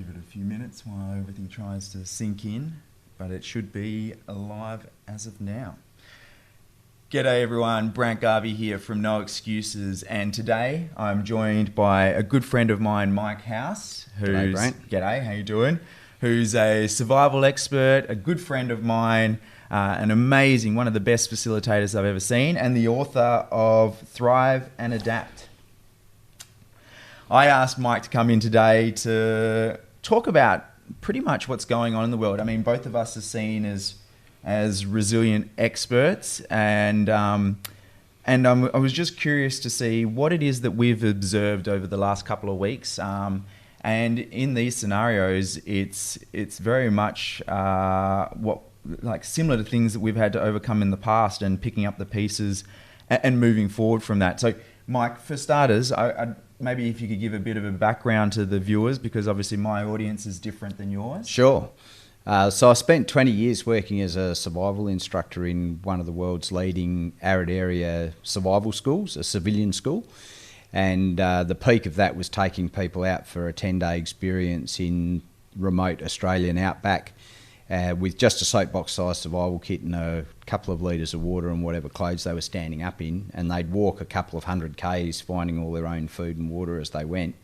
give it a few minutes while everything tries to sink in, but it should be alive as of now. G'day everyone, Brant Garvey here from No Excuses, and today I'm joined by a good friend of mine, Mike House. G'day, Brant. G'day, how you doing? Who's a survival expert, a good friend of mine, an amazing, one of the best facilitators I've ever seen, and the author of Thrive and Adapt. I asked Mike to come in today to talk about pretty much what's going on in the world. I mean, both of us are seen as resilient experts, and I was just curious to see what it is that we've observed over the last couple of weeks. And in these scenarios, it's very much similar to things that we've had to overcome in the past, and picking up the pieces and moving forward from that. So, Mike, for starters, maybe if you could give a bit of a background to the viewers, because obviously my audience is different than yours. Sure. So I spent 20 years working as a survival instructor in one of the world's leading arid area survival schools, a civilian school. And the peak of that was taking people out for a 10-day experience in remote Australian outback with just a soapbox-sized survival kit and a couple of litres of water and whatever clothes they were standing up in. And they'd walk a couple of 100 Ks finding all their own food and water as they went.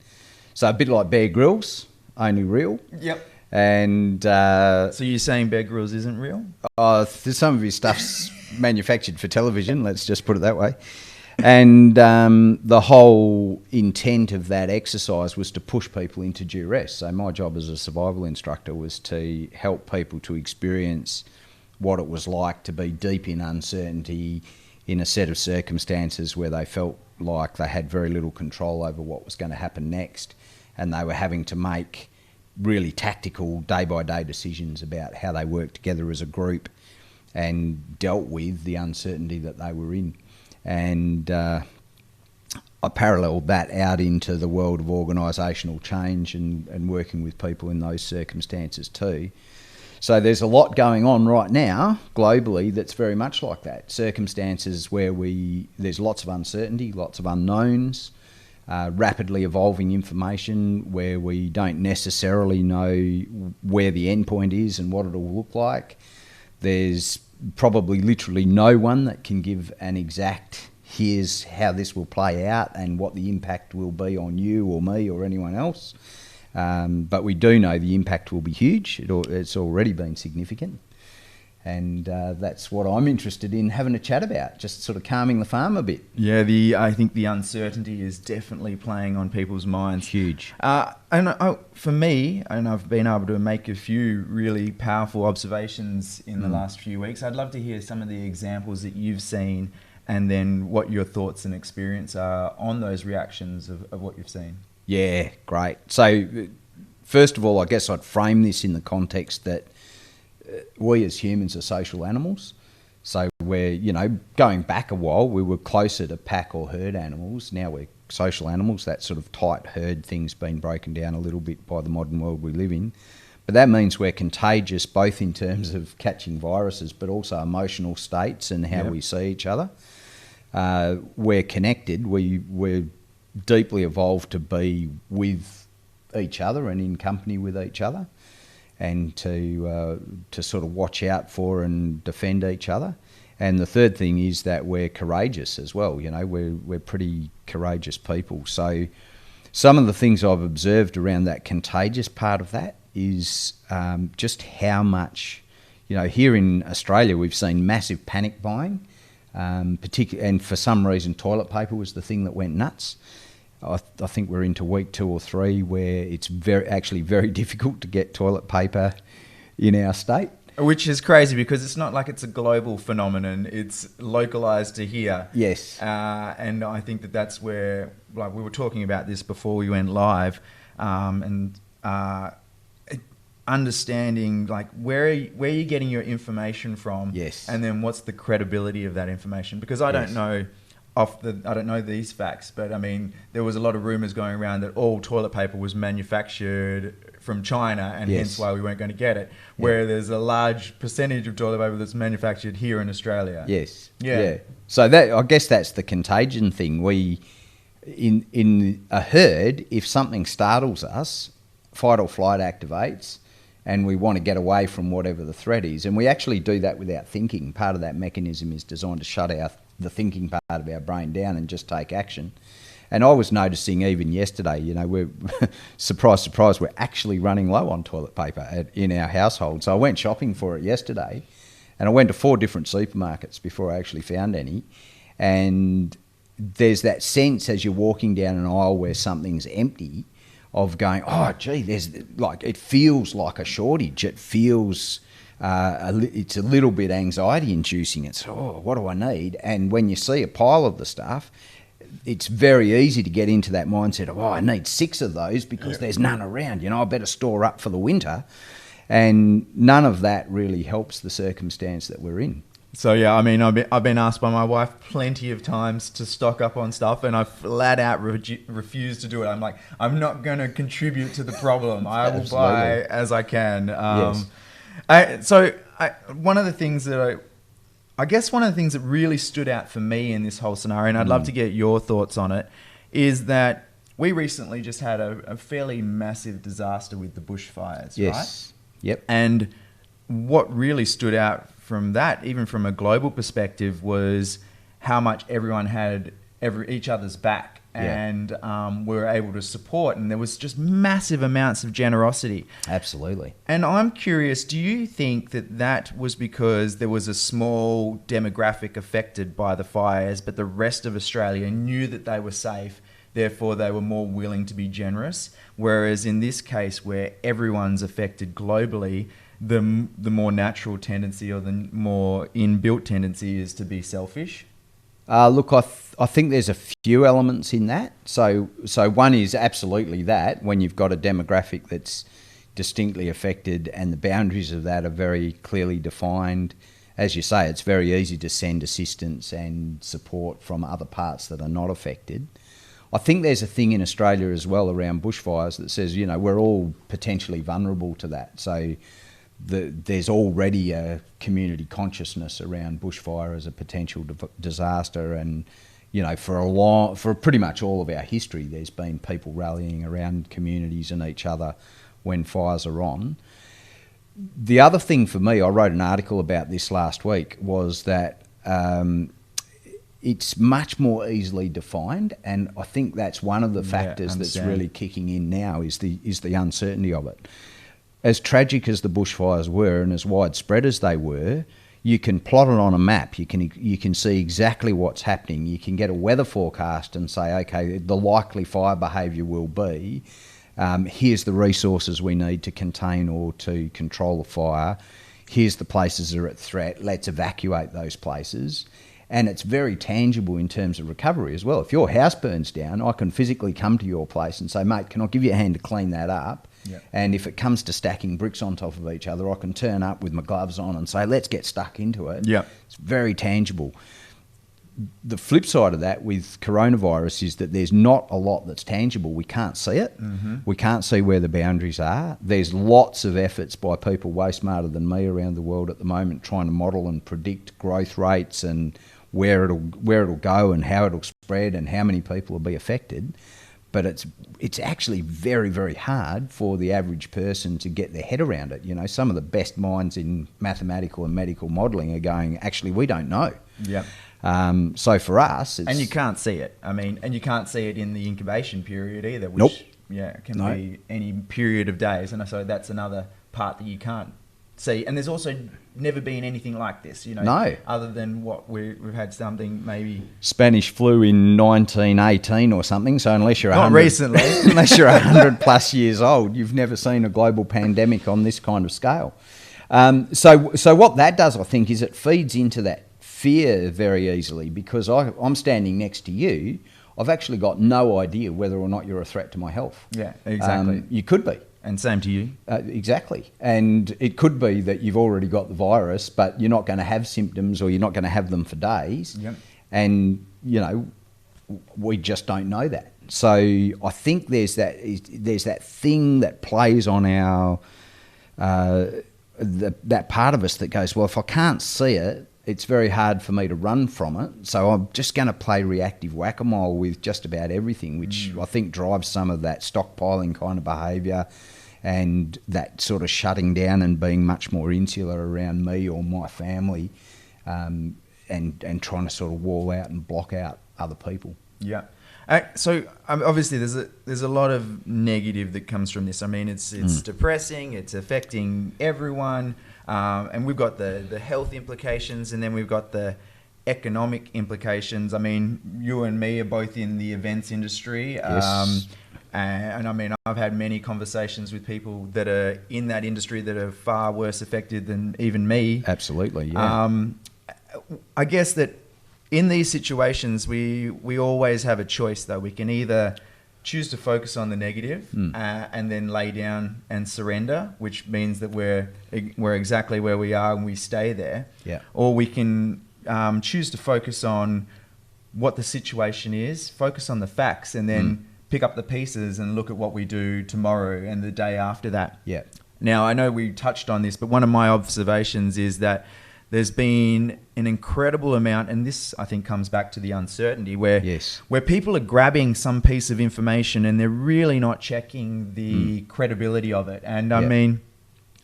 So a bit like Bear Grylls, only real. Yep. And so you're saying Bear Grylls isn't real? Some of his stuff's manufactured for television, let's just put it that way. And the whole intent of that exercise was to push people into duress. So my job as a survival instructor was to help people to experience what it was like to be deep in uncertainty in a set of circumstances where they felt like they had very little control over what was going to happen next, and they were having to make really tactical day-by-day decisions about how they worked together as a group and dealt with the uncertainty that they were in. And I paralleled that out into the world of organisational change and working with people in those circumstances too. So there's a lot going on right now globally that's very much like that. Circumstances where there's lots of uncertainty, lots of unknowns, rapidly evolving information where we don't necessarily know where the end point is and what it'll look like. There's probably literally no one that can give an exact here's how this will play out and what the impact will be on you or me or anyone else. But we do know the impact will be huge. It's already been significant. And that's what I'm interested in having a chat about, just sort of calming the farm a bit. Yeah, I think the uncertainty is definitely playing on people's minds. Huge. For me, and I've been able to make a few really powerful observations in the last few weeks. I'd love to hear some of the examples that you've seen, and then what your thoughts and experience are on those reactions of what you've seen. Yeah, great. So first of all, I guess I'd frame this in the context that we as humans are social animals. So we're, going back a while, we were closer to pack or herd animals. Now we're social animals. That sort of tight herd thing's been broken down a little bit by the modern world we live in. But that means we're contagious both in terms of catching viruses, but also emotional states and how we see each other. We're connected. We're deeply evolved to be with each other and in company with each other, and to sort of watch out for and defend each other. And the third thing is that we're courageous as well. We're pretty courageous people. So some of the things I've observed around that contagious part of that is just how much, here in Australia we've seen massive panic buying, and for some reason toilet paper was the thing that went nuts. I think we're into week 2 or 3 where it's very difficult to get toilet paper in our state. Which is crazy because it's not like it's a global phenomenon. It's localised to here. Yes. And I think that's where, like we were talking about this before we went live, understanding like where are you getting your information from? Yes. And then what's the credibility of that information? Because I don't know I don't know these facts, but I mean, there was a lot of rumours going around that all toilet paper was manufactured from China and hence why we weren't going to get it, where there's a large percentage of toilet paper that's manufactured here in Australia. Yes. Yeah. So I guess that's the contagion thing. In a herd, if something startles us, fight or flight activates, and we want to get away from whatever the threat is. And we actually do that without thinking. Part of that mechanism is designed to shut the thinking part of our brain down and just take action. And I was noticing even yesterday, we're surprise, surprise, we're actually running low on toilet paper in our household. So I went shopping for it yesterday, and I went to 4 different supermarkets before I actually found any. And there's that sense as you're walking down an aisle where something's empty of going, oh, gee, it feels like a shortage. It feels, it's a little bit anxiety inducing. It's, oh, what do I need? And when you see a pile of the stuff, it's very easy to get into that mindset of, oh, I need 6 of those because there's none around. I better store up for the winter. And none of that really helps the circumstance that we're in. So, yeah, I mean, I've been asked by my wife plenty of times to stock up on stuff, and I flat out refuse to do it. I'm like, I'm not going to contribute to the problem. I will buy as I can. Yes. One of the things that I guess one of the things that really stood out for me in this whole scenario, and I'd love to get your thoughts on it, is that we recently just had a fairly massive disaster with the bushfires, right? Yep. And what really stood out from that, even from a global perspective, was how much everyone had each other's back, and were able to support, and there was just massive amounts of generosity. Absolutely. And I'm curious, do you think that was because there was a small demographic affected by the fires, but the rest of Australia knew that they were safe, therefore they were more willing to be generous? Whereas in this case, where everyone's affected globally, the more natural tendency, or the more inbuilt tendency, is to be selfish? Look, I think there's a few elements in that. So one is absolutely that, when you've got a demographic that's distinctly affected and the boundaries of that are very clearly defined. As you say, it's very easy to send assistance and support from other parts that are not affected. I think there's a thing in Australia as well around bushfires that says, we're all potentially vulnerable to that. So there's already a community consciousness around bushfire as a potential disaster, and for pretty much all of our history, there's been people rallying around communities and each other when fires are on. The other thing for me, I wrote an article about this last week, was that it's much more easily defined, and I think that's one of the factors that's really kicking in now is the uncertainty of it. As tragic as the bushfires were and as widespread as they were, you can plot it on a map. You can see exactly what's happening. You can get a weather forecast and say, okay, the likely fire behaviour will be, here's the resources we need to contain or to control the fire. Here's the places that are at threat. Let's evacuate those places. And it's very tangible in terms of recovery as well. If your house burns down, I can physically come to your place and say, mate, can I give you a hand to clean that up? Yep. And if it comes to stacking bricks on top of each other, I can turn up with my gloves on and say, let's get stuck into it. Yep. It's very tangible. The flip side of that with coronavirus is that there's not a lot that's tangible. We can't see it. Mm-hmm. We can't see where the boundaries are. There's lots of efforts by people way smarter than me around the world at the moment trying to model and predict growth rates and where it'll go and how it'll spread and how many people will be affected. But it's actually very, very hard for the average person to get their head around it. Some of the best minds in mathematical and medical modelling are going, actually, we don't know. Yeah. So for us, and you can't see it. And you can't see it in the incubation period either, which can be any period of days. And so that's another part that you can't see. And there's also never been anything like this, other than what we've had something maybe Spanish flu in 1918 or something. So unless you're not recently, unless you're 100 plus years old, you've never seen a global pandemic on this kind of scale. So what that does, I think, is it feeds into that fear very easily, because I'm standing next to you. I've actually got no idea whether or not you're a threat to my health. Yeah, exactly. You could be. And same to you. Exactly. And it could be that you've already got the virus, but you're not going to have symptoms or you're not going to have them for days. Yep. And, we just don't know that. So I think there's that thing that plays on our, that part of us that goes, well, if I can't see it, it's very hard for me to run from it. So I'm just going to play reactive whack-a-mole with just about everything, which I think drives some of that stockpiling kind of behaviour and that sort of shutting down and being much more insular around me or my family, and trying to sort of wall out and block out other people. Yeah. So obviously there's a lot of negative that comes from this. I mean, it's depressing. It's affecting everyone, and we've got the health implications, and then we've got the economic implications. I mean, you and me are both in the events industry. Yes. And I mean, I've had many conversations with people that are in that industry that are far worse affected than even me. Absolutely, yeah. I guess that in these situations, we always have a choice, though. We can either choose to focus on the negative and then lay down and surrender, which means that we're exactly where we are and we stay there. Yeah. Or we can choose to focus on what the situation is, focus on the facts, and then pick up the pieces and look at what we do tomorrow and the day after that. Yeah. Now, I know we touched on this, but one of my observations is that there's been an incredible amount, and this I think comes back to the uncertainty, where people are grabbing some piece of information and they're really not checking the credibility of it. And I mean,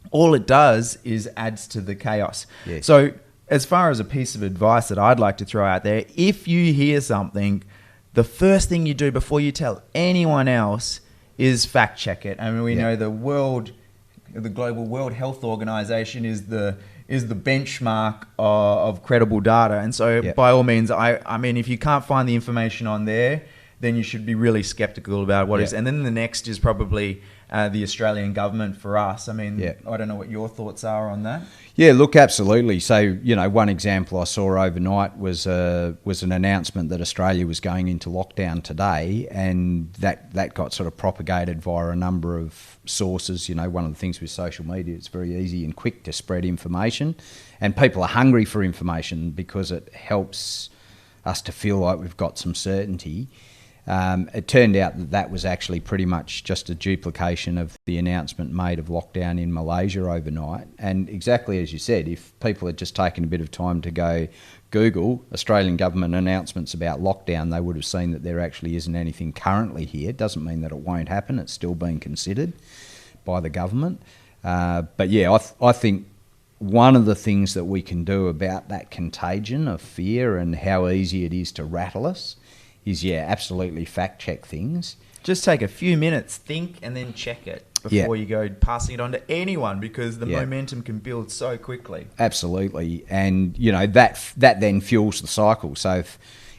all it does is adds to the chaos. Yes. So as far as a piece of advice that I'd like to throw out there, if you hear something, the first thing you do before you tell anyone else is fact check it. I mean, we know the Global World Health Organization is the benchmark of credible data. And so by all means, I mean, if you can't find the information on there, then you should be really skeptical about what is. And then the next is probably the Australian government for us. I mean, I don't know what your thoughts are on that. Yeah, look, absolutely. So, you know, one example I saw overnight was an announcement that Australia was going into lockdown today, and that got sort of propagated via a number of sources. You know, one of the things with social media, it's very easy and quick to spread information, and people are hungry for information because it helps us to feel like we've got some certainty. It turned out that was actually pretty much just a duplication of the announcement made of lockdown in Malaysia overnight. And exactly as you said, if people had just taken a bit of time to go Google Australian government announcements about lockdown, they would have seen that there actually isn't anything currently here. It doesn't mean that it won't happen. It's still being considered by the government. But yeah, I think one of the things that we can do about that contagion of fear and how easy it is to rattle us is, absolutely fact check things. Just take a few minutes, think, and then check it before you go passing it on to anyone, because the momentum can build so quickly. Absolutely. And, you know, that then fuels the cycle. So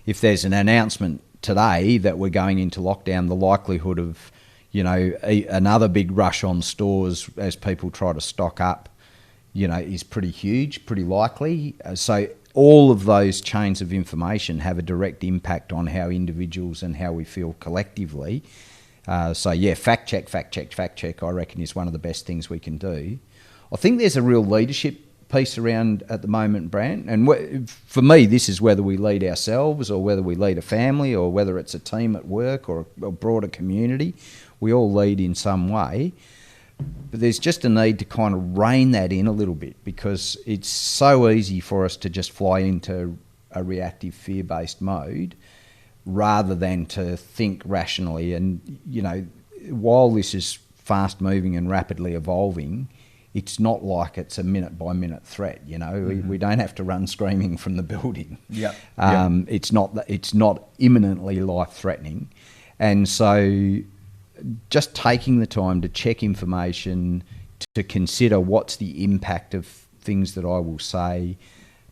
if there's an announcement today that we're going into lockdown, the likelihood of, you know, another big rush on stores as people try to stock up, you know, is pretty huge, pretty likely. So all of those chains of information have a direct impact on how individuals and how we feel collectively. Fact check, I reckon, is one of the best things we can do. I think there's a real leadership piece around at the moment, Brant. And for me, this is whether we lead ourselves or whether we lead a family or whether it's a team at work or a broader community. We all lead in some way. But there's just a need to kind of rein that in a little bit, because it's so easy for us to just fly into a reactive fear-based mode rather than to think rationally. And, you know, while this is fast-moving and rapidly evolving, it's not like it's a minute-by-minute threat, you know. We don't have to run screaming from the building. It's not imminently life-threatening. And so just taking the time to check information, to consider what's the impact of things that I will say.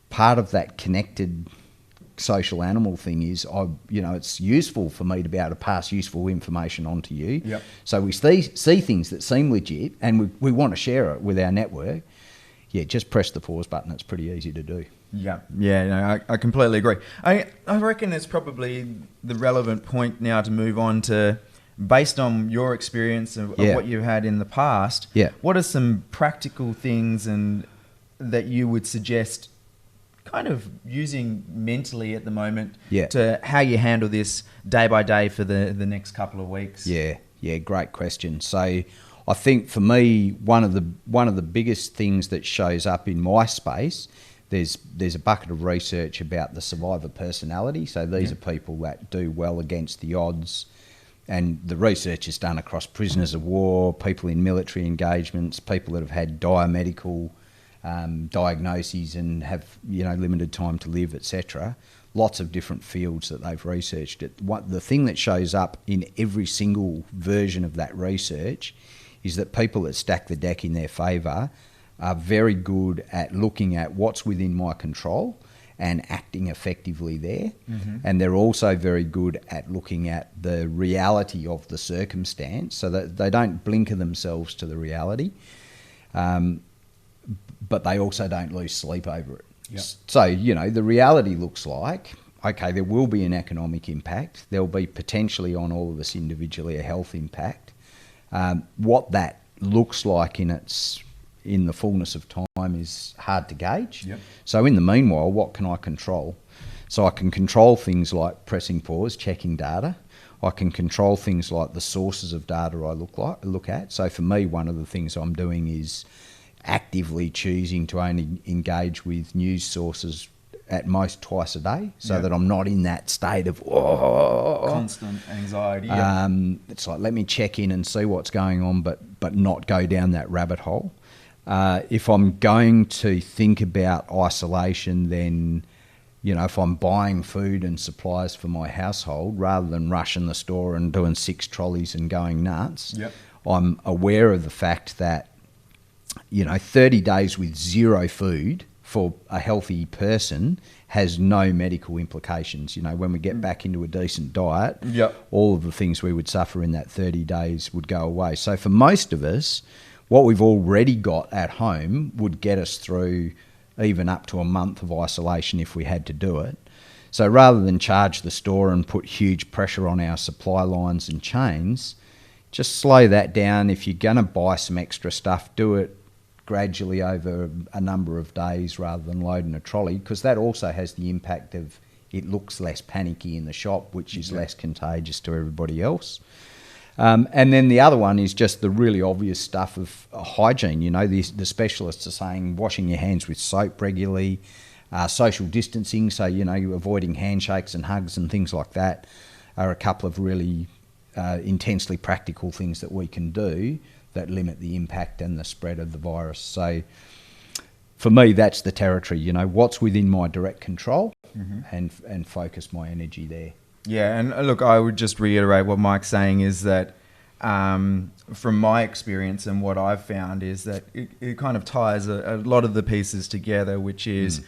Part of that connected social animal thing is, it's useful for me to be able to pass useful information on to you. So we see things that seem legit and we want to share it with our network. Just press the pause button. It's pretty easy to do. I completely agree. I reckon it's probably the relevant point now to move on to, based on your experience of what you've had in the past, what are some practical things that you would suggest kind of using mentally at the moment to how you handle this day by day for the next couple of weeks? Great question. So I think for me, one of the biggest things that shows up in my space, there's a bucket of research about the survivor personality. So these are people that do well against the odds, And the research is done across prisoners of war, people in military engagements, people that have had dire medical diagnoses and have limited time to live, etc. Lots of different fields that they've researched. The thing that shows up in every single version of that research is that people that stack the deck in their favour are very good at looking at what's within my control and acting effectively there. Mm-hmm. And they're also very good at looking at the reality of the circumstance so that they don't blinker themselves to the reality, but they also don't lose sleep over it. Yep. So, the reality looks like, okay, there will be an economic impact. There'll be potentially on all of us individually a health impact. What that looks like in the fullness of time is hard to gauge. Yep. So in the meanwhile, what can I control? So I can control things like pressing pause, checking data. I can control things like the sources of data I look at. So for me, one of the things I'm doing is actively choosing to only engage with news sources at most twice a day, so that I'm not in that state of constant anxiety. It's like, let me check in and see what's going on, but not go down that rabbit hole. If I'm going to think about isolation, then, if I'm buying food and supplies for my household, rather than rushing the store and doing 6 trolleys and going nuts, I'm aware of the fact that, 30 days with zero food for a healthy person has no medical implications. When we get back into a decent diet, all of the things we would suffer in that 30 days would go away. So for most of us, what we've already got at home would get us through even up to a month of isolation if we had to do it. So rather than charge the store and put huge pressure on our supply lines and chains, just slow that down. If you're going to buy some extra stuff, do it gradually over a number of days rather than loading a trolley, because that also has the impact of it looks less panicky in the shop, which is less contagious to everybody else. And then the other one is just the really obvious stuff of hygiene. The specialists are saying washing your hands with soap regularly, social distancing, so, avoiding handshakes and hugs and things like that are a couple of really intensely practical things that we can do that limit the impact and the spread of the virus. So for me, that's the territory, what's within my direct control, and focus my energy there. Yeah, and look, I would just reiterate what Mike's saying is that from my experience and what I've found is that it kind of ties a lot of the pieces together, which is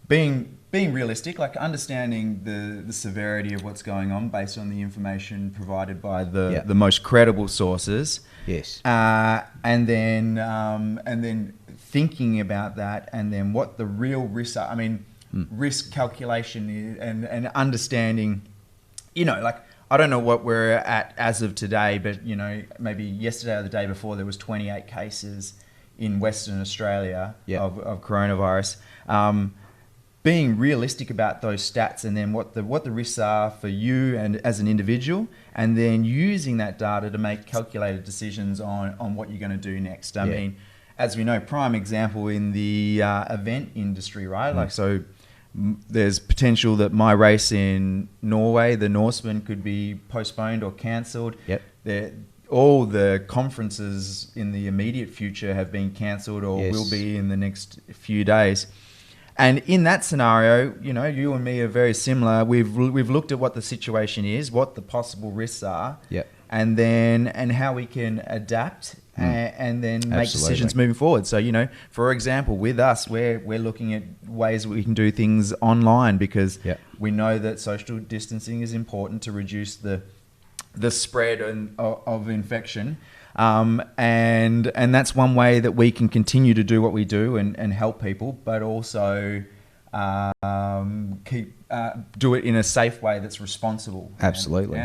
being realistic, like understanding the severity of what's going on based on the information provided by the most credible sources. Yes. And then thinking about that, and then what the real risks are. I mean, risk calculation is, and understanding, I don't know what we're at as of today, but, maybe yesterday or the day before there was 28 cases in Western Australia of coronavirus. Being realistic about those stats, and then what the risks are for you and as an individual, and then using that data to make calculated decisions on what you're going to do next. I mean, as we know, prime example in the event industry, right? Like, so there's potential that my race in Norway, the Norseman, could be postponed or cancelled. All the conferences in the immediate future have been cancelled or will be in the next few days. And in that scenario, you and me are very similar. We've looked at what the situation is, what the possible risks are, and how we can adapt and then make decisions moving forward. So, for example, with us, we're looking at ways that we can do things online, because we know that social distancing is important to reduce the spread of infection. And that's one way that we can continue to do what we do and help people, but also do it in a safe way that's responsible. Absolutely.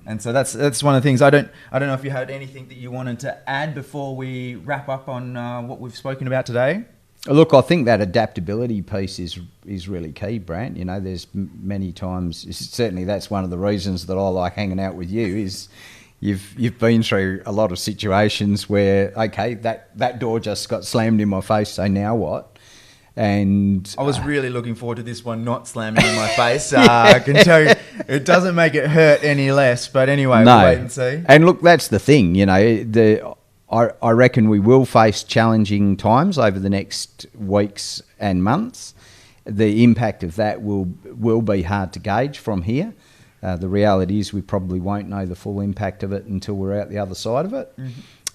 And so that's one of the things. I don't know if you had anything that you wanted to add before we wrap up on what we've spoken about today. Look, I think that adaptability piece is really key, Brant. There's many times, certainly that's one of the reasons that I like hanging out with you, is you've been through a lot of situations where, okay, that door just got slammed in my face, so now what? And I was really looking forward to this one not slamming in my face. I can tell you, It doesn't make it hurt any less, but anyway, No. we'll wait and see. And look, that's the thing, you know, I reckon we will face challenging times over the next weeks and months. The impact of that will be hard to gauge from here. The reality is we probably won't know the full impact of it until we're out the other side of it.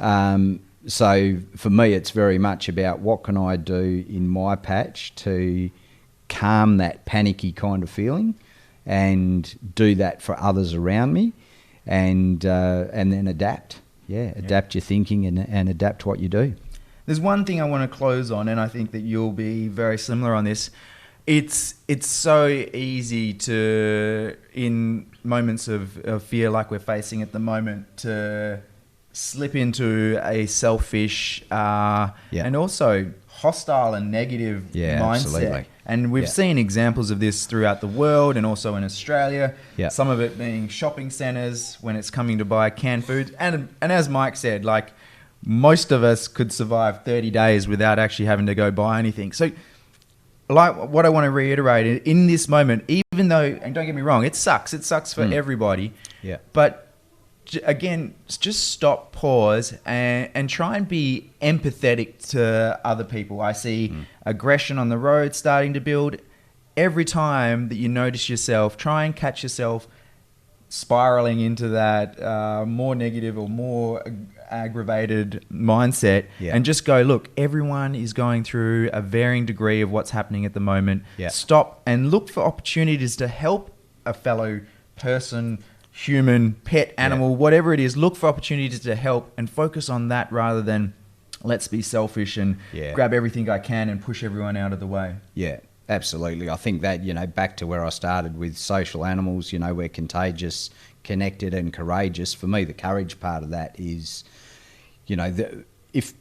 Mm-hmm. So for me, it's very much about what can I do in my patch to calm that panicky kind of feeling and do that for others around me, and then adapt. Adapt your thinking and adapt what you do. There's one thing I want to close on, and I think that you'll be very similar on this. It's so easy to, in moments of fear like we're facing at the moment, to slip into a selfish and also hostile and negative mindset. Absolutely. And we've seen examples of this throughout the world and also in Australia. Yeah. Some of it being shopping centres when it's coming to buy canned food. And as Mike said, like, most of us could survive 30 days without actually having to go buy anything. So, like, what I want to reiterate in this moment, even though, and don't get me wrong, it sucks for everybody. Yeah. But again, just stop, pause, and try and be empathetic to other people. I see aggression on the road starting to build. Every time that you notice yourself, try and catch yourself spiraling into that more negative or more aggravated mindset, and just go, look, everyone is going through a varying degree of what's happening at the moment. Stop and look for opportunities to help a fellow person, human, pet, animal, whatever it is. Look for opportunities to help and focus on that rather than let's be selfish and grab everything I can and push everyone out of the way. Yeah, absolutely. I think that, you know, back to where I started with social animals, you know, we're contagious, connected and courageous. For me, the courage part of that is, you know, if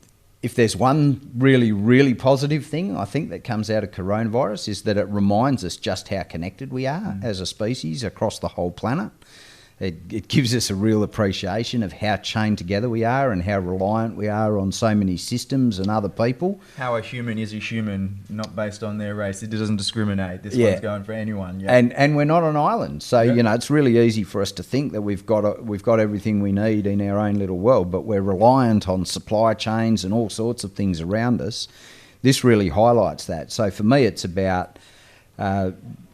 there's one really, really positive thing I think that comes out of coronavirus is that it reminds us just how connected we are as a species across the whole planet. It gives us a real appreciation of how chained together we are and how reliant we are on so many systems and other people. How a human is a human, not based on their race. It doesn't discriminate. This one's going for anyone. Yeah. And we're not an island, so you know, it's really easy for us to think that we've got everything we need in our own little world, but we're reliant on supply chains and all sorts of things around us. This really highlights that. So for me, it's about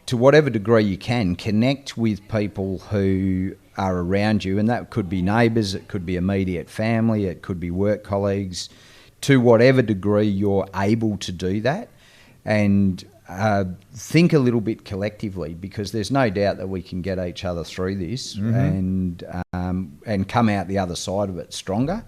to whatever degree you can, connect with people who are around you, and that could be neighbours, it could be immediate family, it could be work colleagues, to whatever degree you're able to do that, and think a little bit collectively, because there's no doubt that we can get each other through this and come out the other side of it stronger,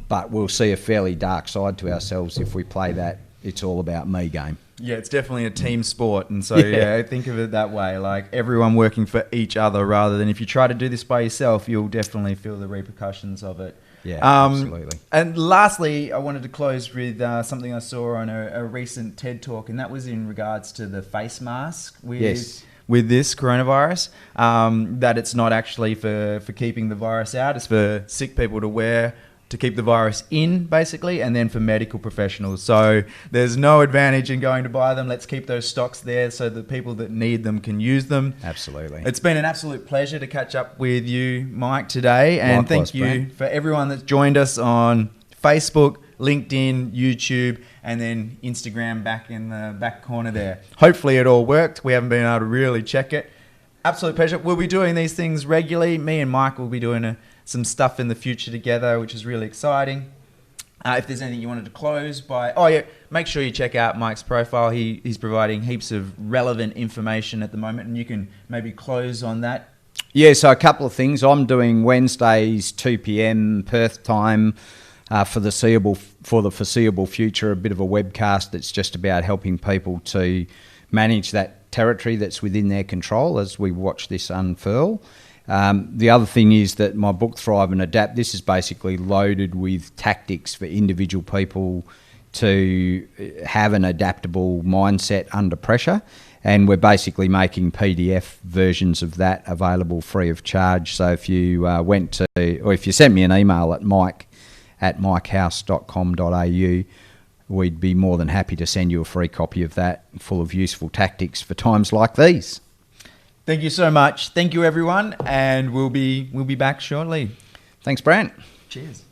but we'll see a fairly dark side to ourselves if we play that it's all about me game. Yeah, it's definitely a team sport. And so, think of it that way, like everyone working for each other, rather than if you try to do this by yourself, you'll definitely feel the repercussions of it. Yeah, absolutely. And lastly, I wanted to close with something I saw on a recent TED Talk, and that was in regards to the face mask with this coronavirus, that it's not actually for keeping the virus out, it's for sick people to wear to keep the virus in, basically, and then for medical professionals. So there's no advantage in going to buy them. Let's keep those stocks there so the people that need them can use them. Absolutely. It's been an absolute pleasure to catch up with you, Mike, today. And likewise, thank you Brent, for everyone that's joined us on Facebook, LinkedIn, YouTube, and then Instagram back in the back corner there. Hopefully it all worked. We haven't been able to really check it. Absolute pleasure. We'll be doing these things regularly. Me and Mike will be doing some stuff in the future together, which is really exciting. If there's anything you wanted to close by... make sure you check out Mike's profile. He's providing heaps of relevant information at the moment, and you can maybe close on that. Yeah, so a couple of things. I'm doing Wednesdays, 2 p.m. Perth time for the foreseeable future, a bit of a webcast that's just about helping people to manage that territory that's within their control as we watch this unfurl. The other thing is that my book, Thrive and Adapt, this is basically loaded with tactics for individual people to have an adaptable mindset under pressure. And we're basically making PDF versions of that available free of charge. So if you if you sent me an email at mike@mikehouse.com.au, we'd be more than happy to send you a free copy of that full of useful tactics for times like these. Thank you so much. Thank you, everyone, and we'll be back shortly. Thanks, Brant. Cheers.